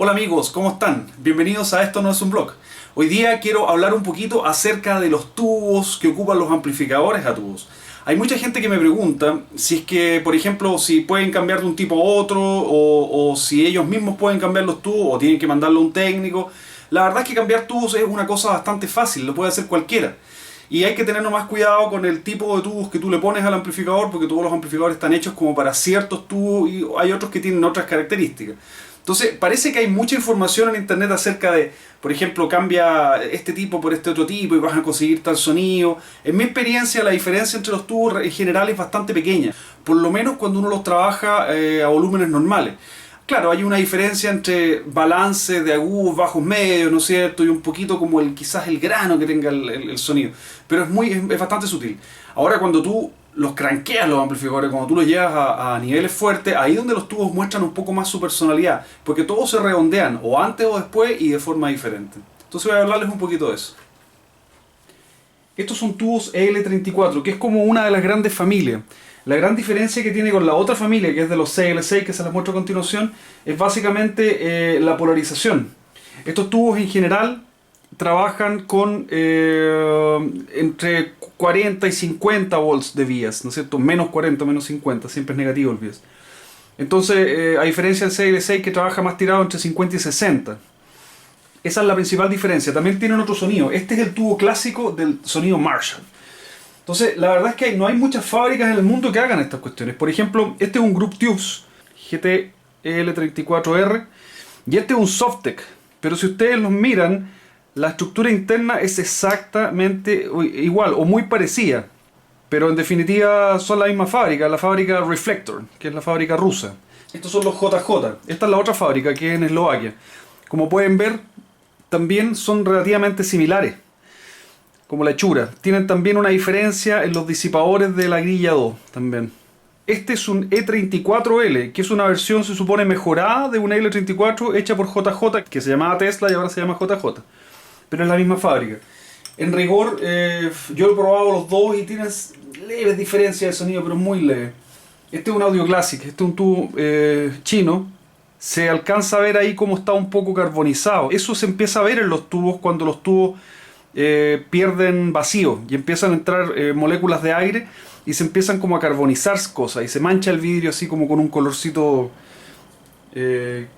Hola amigos, ¿cómo están? Bienvenidos a Esto No Es Un Blog. Hoy día quiero hablar un poquito acerca de los tubos que ocupan los amplificadores a tubos. Hay mucha gente que me pregunta si es que, por ejemplo, si pueden cambiar de un tipo a otro o si ellos mismos pueden cambiar los tubos o tienen que mandarlo a un técnico. La verdad es que cambiar tubos es una cosa bastante fácil, lo puede hacer cualquiera. Y hay que tener más cuidado con el tipo de tubos que tú le pones al amplificador, porque todos los amplificadores están hechos como para ciertos tubos y hay otros que tienen otras características. Entonces, parece que hay mucha información en internet acerca de, por ejemplo, cambia este tipo por este otro tipo y vas a conseguir tal sonido. En mi experiencia, la diferencia entre los tubos en general es bastante pequeña, por lo menos cuando uno los trabaja a volúmenes normales. Claro, hay una diferencia entre balance de agudos, bajos, medios, ¿no es cierto? Y un poquito como quizás el grano que tenga el sonido. Pero es bastante sutil. Ahora, cuando tú los cranqueas los amplificadores, cuando tú los llevas a niveles fuertes, ahí es donde los tubos muestran un poco más su personalidad. Porque todos se redondean, o antes o después, y de forma diferente. Entonces voy a hablarles un poquito de eso. Estos son tubos EL34, que es como una de las grandes familias. La gran diferencia que tiene con la otra familia, que es de los CL6, que se las muestro a continuación, es básicamente la polarización. Estos tubos en general trabajan con entre 40 y 50 volts de vías, ¿no es cierto? Menos 40, menos 50, siempre es negativo el vías. Entonces, a diferencia del CL6 que trabaja más tirado entre 50 y 60. Esa es la principal diferencia. También tienen otro sonido. Este es el tubo clásico del sonido Marshall. Entonces, la verdad es que no hay muchas fábricas en el mundo que hagan estas cuestiones. Por ejemplo, este es un Group Tubes GT-EL34R y este es un Softec. Pero si ustedes los miran, la estructura interna es exactamente igual o muy parecida. Pero en definitiva son la misma fábrica, la fábrica Reflector, que es la fábrica rusa. Estos son los JJ. Esta es la otra fábrica que es en Eslovaquia. Como pueden ver, también son relativamente similares, como la hechura. Tienen también una diferencia en los disipadores de la grilla 2 también. Este es un E34L, que es una versión, se supone, mejorada de un L34 hecha por JJ, que se llamaba Tesla y ahora se llama JJ. Pero es la misma fábrica. En rigor, yo he probado los dos y tienen leves diferencias de sonido, pero muy leve. Este es un Audio Classic, este es un tubo chino. Se alcanza a ver ahí cómo está un poco carbonizado. Eso se empieza a ver en los tubos cuando los tubos pierden vacío y empiezan a entrar moléculas de aire y se empiezan como a carbonizar cosas y se mancha el vidrio así como con un colorcito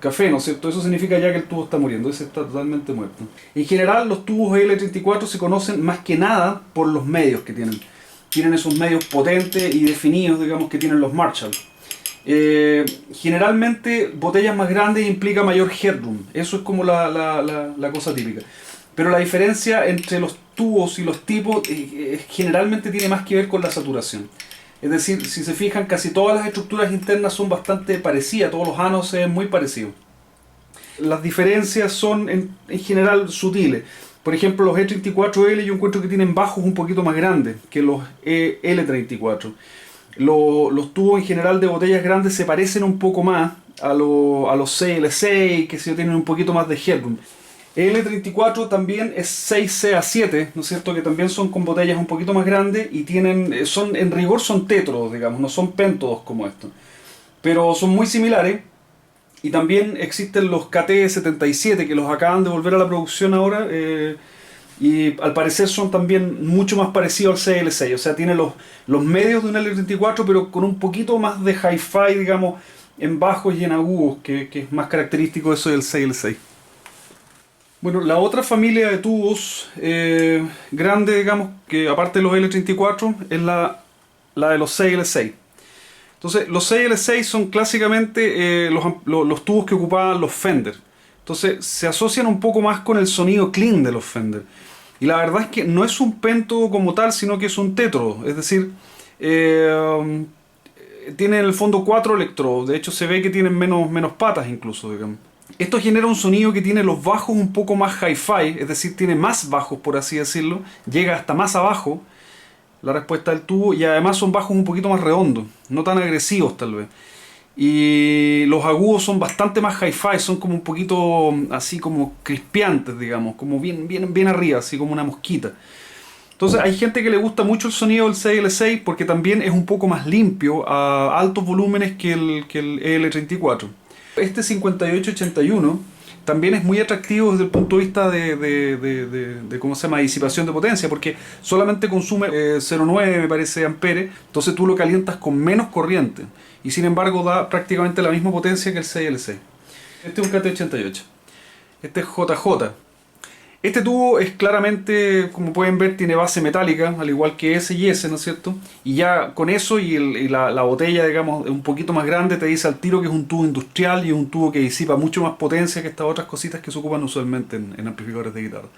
café, ¿no es cierto? Eso significa ya que el tubo está muriendo, ese está totalmente muerto. En general los tubos L34 se conocen más que nada por los medios que tienen. Tienen esos medios potentes y definidos, digamos, que tienen los Marshall. Generalmente botellas más grandes implica mayor headroom, eso es como la cosa típica. Pero la diferencia entre los tubos y los tipos generalmente tiene más que ver con la saturación. Es decir, si se fijan, casi todas las estructuras internas son bastante parecidas, todos los anodos se ven muy parecidos. Las diferencias son en general sutiles. Por ejemplo, los E34L yo encuentro que tienen bajos un poquito más grandes que los L34. Los tubos en general de botellas grandes se parecen un poco más a los CL6, que tienen un poquito más de headroom. L34 también es 6CA7, ¿no es cierto? Que también son con botellas un poquito más grandes y en rigor son tétrodos, digamos, no son péntodos como estos. Pero son muy similares. Y también existen los KT77 que los acaban de volver a la producción ahora. Y al parecer son también mucho más parecidos al CL6. O sea, tiene los medios de un L34 pero con un poquito más de hi-fi, digamos, en bajos y en agudos, que es más característico eso del CL6. Bueno, la otra familia de tubos grande, digamos, que aparte de los L34, es la de los CL6. Entonces, los CL6 son clásicamente los tubos que ocupaban los Fender. Entonces, se asocian un poco más con el sonido clean de los Fender. Y la verdad es que no es un péntodo como tal, sino que es un tétrodo. Es decir, tiene en el fondo 4 electrodos. De hecho, se ve que tienen menos patas incluso, digamos. Esto genera un sonido que tiene los bajos un poco más hi-fi, es decir, tiene más bajos, por así decirlo, llega hasta más abajo la respuesta del tubo, y además son bajos un poquito más redondos, no tan agresivos tal vez. Y los agudos son bastante más hi-fi, son como un poquito así como crispeantes, digamos, como bien arriba, así como una mosquita. Entonces hay gente que le gusta mucho el sonido del CL6 porque también es un poco más limpio a altos volúmenes que el EL34. Este 5881 también es muy atractivo desde el punto de vista de ¿cómo se llama? Disipación de potencia, porque solamente consume 0,9 me parece amperes, entonces tú lo calientas con menos corriente y sin embargo da prácticamente la misma potencia que el 6L6. Este es un KT88, este es JJ. Este tubo es claramente, como pueden ver, tiene base metálica, al igual que ese y ese, ¿no es cierto? Y ya con eso y la botella, digamos, un poquito más grande, te dice al tiro que es un tubo industrial y es un tubo que disipa mucho más potencia que estas otras cositas que se ocupan usualmente en amplificadores de guitarra.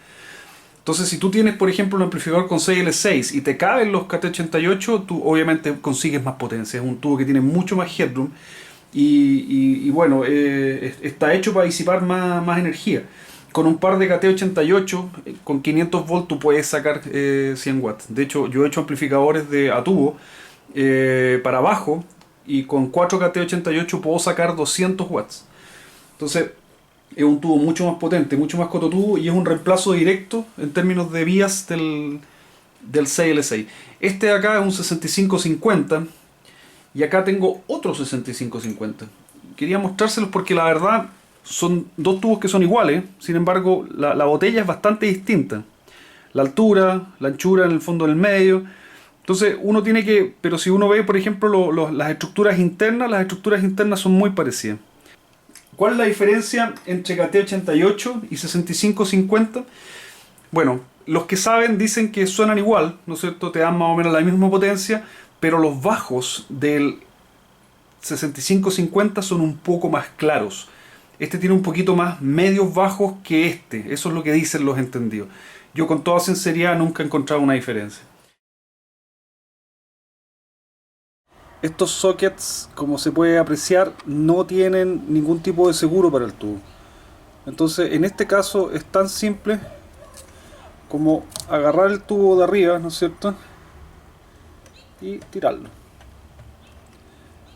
Entonces, si tú tienes, por ejemplo, un amplificador con 6L6 y te caben los KT88, tú obviamente consigues más potencia. Es un tubo que tiene mucho más headroom y bueno, está hecho para disipar más energía. Con un par de KT88, con 500 volts tú puedes sacar 100 watts. De hecho, yo he hecho amplificadores a tubo para bajo y con 4 KT88 puedo sacar 200 watts. Entonces, es un tubo mucho más potente, mucho más cototubo y es un reemplazo directo en términos de vías del 6L6. Este de acá es un 6550 y acá tengo otro 6550. Quería mostrárselos porque la verdad son dos tubos que son iguales, sin embargo la botella es bastante distinta. La altura, la anchura en el fondo del medio. Entonces uno tiene que, pero si uno ve por ejemplo las estructuras internas son muy parecidas. ¿Cuál es la diferencia entre KT88 y 6550? Bueno, los que saben dicen que suenan igual, ¿no es cierto? Te dan más o menos la misma potencia, pero los bajos del 6550 son un poco más claros. Este tiene un poquito más medios bajos que este. Eso es lo que dicen los entendidos. Yo con toda sinceridad nunca he encontrado una diferencia. Estos sockets, como se puede apreciar, no tienen ningún tipo de seguro para el tubo. Entonces, en este caso es tan simple como agarrar el tubo de arriba, ¿no es cierto? Y tirarlo.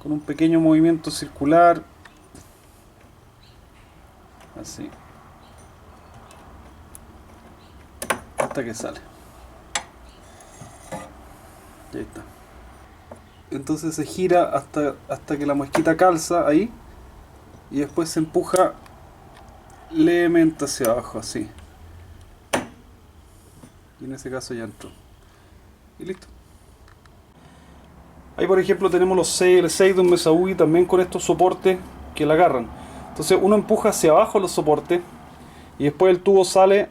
Con un pequeño movimiento circular. Así. Hasta que sale. Y ahí está. Entonces se gira hasta que la mosquita calza ahí y después se empuja levemente hacia abajo, así. Y en ese caso ya entró. Y listo. Ahí por ejemplo tenemos los 6L6 de un Mesa UGI también con estos soportes que la agarran. Entonces uno empuja hacia abajo los soportes y después el tubo sale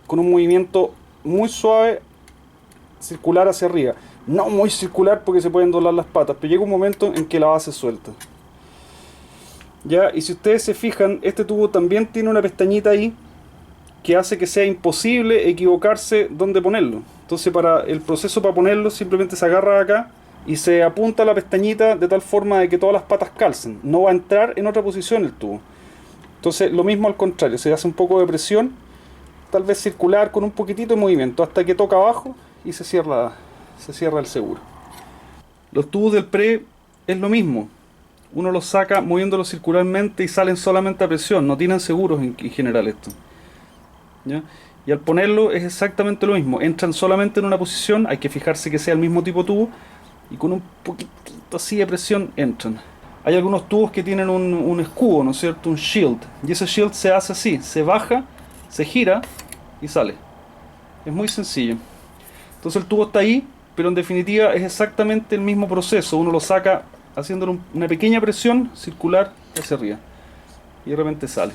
con un movimiento muy suave circular hacia arriba. No muy circular porque se pueden doblar las patas, pero llega un momento en que la base suelta. Ya, y si ustedes se fijan, este tubo también tiene una pestañita ahí que hace que sea imposible equivocarse dónde ponerlo. Entonces para el proceso para ponerlo simplemente se agarra acá y se apunta la pestañita de tal forma de que todas las patas calcen. No va a entrar en otra posición el tubo. Entonces lo mismo al contrario, se hace un poco de presión, tal vez circular con un poquitito de movimiento hasta que toca abajo y se cierra el seguro. Los tubos del pre es lo mismo. Uno los saca moviéndolos circularmente y salen solamente a presión, no tienen seguros en general esto. ¿Ya? Y al ponerlo es exactamente lo mismo, entran solamente en una posición, hay que fijarse que sea el mismo tipo de tubo y con un poquitito así de presión entran. Hay algunos tubos que tienen un escudo, ¿no es cierto? Un shield, y ese shield se hace así, se baja, se gira y sale. Es muy sencillo. Entonces el tubo está ahí, pero en definitiva es exactamente el mismo proceso. Uno lo saca haciéndole una pequeña presión circular hacia arriba y de repente sale.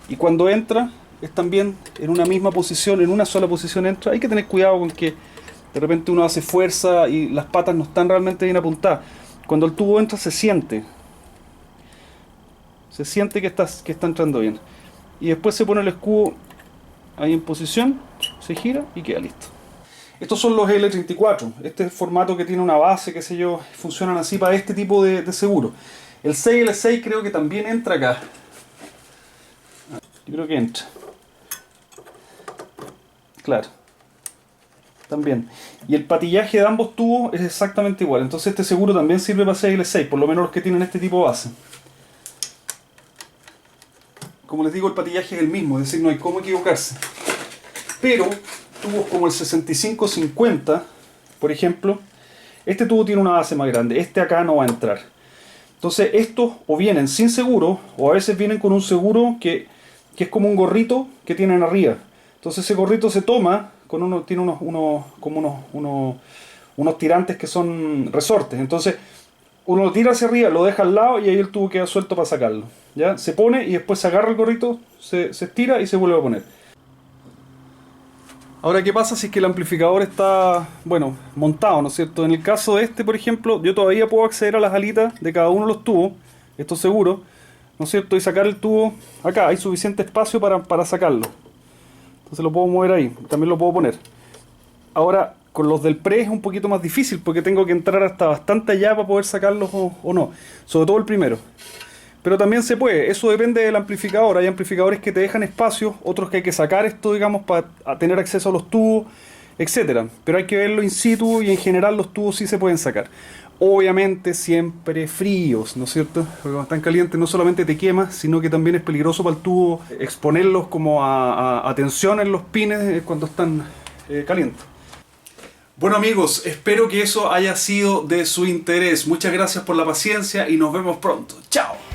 Y cuando entra es también en una misma posición, en una sola posición entra. Hay que tener cuidado con que de repente uno hace fuerza y las patas no están realmente bien apuntadas. Cuando el tubo entra se siente que está entrando bien. Y después se pone el escudo ahí en posición, se gira y queda listo. Estos son los L34, este es el formato que tiene una base, qué sé yo, funcionan así para este tipo de seguro. El 6L6 creo que también entra acá. Yo creo que entra. Claro. También. Y el patillaje de ambos tubos es exactamente igual, entonces este seguro también sirve para 6L6, por lo menos los que tienen este tipo de base. Como les digo, el patillaje es el mismo, es decir, no hay cómo equivocarse. Pero tubos como el 6550, por ejemplo, este tubo tiene una base más grande, este acá no va a entrar. Entonces estos o vienen sin seguro, o a veces vienen con un seguro que que es como un gorrito que tienen arriba. Entonces ese gorrito se toma, tiene unos tirantes que son resortes. Entonces uno lo tira hacia arriba, lo deja al lado y ahí el tubo queda suelto para sacarlo. ¿Ya? Se pone y después se agarra el gorrito, se estira y se vuelve a poner. Ahora, ¿qué pasa si es que el amplificador está, bueno, montado, ¿no es cierto? En el caso de este, por ejemplo, yo todavía puedo acceder a las alitas de cada uno de los tubos, esto seguro, ¿no es cierto? Y sacar el tubo acá, hay suficiente espacio para sacarlo. Entonces lo puedo mover ahí, también lo puedo poner. Ahora, con los del pre es un poquito más difícil porque tengo que entrar hasta bastante allá para poder sacarlos o no. Sobre todo el primero. Pero también se puede, eso depende del amplificador. Hay amplificadores que te dejan espacio, otros que hay que sacar esto, digamos, para tener acceso a los tubos, etcétera. Pero hay que verlo in situ y en general los tubos sí se pueden sacar. Obviamente siempre fríos, ¿no es cierto? Porque cuando están calientes no solamente te quemas, sino que también es peligroso para el tubo exponerlos como a tensión en los pines cuando están calientes. Bueno amigos, espero que eso haya sido de su interés. Muchas gracias por la paciencia y nos vemos pronto. ¡Chao!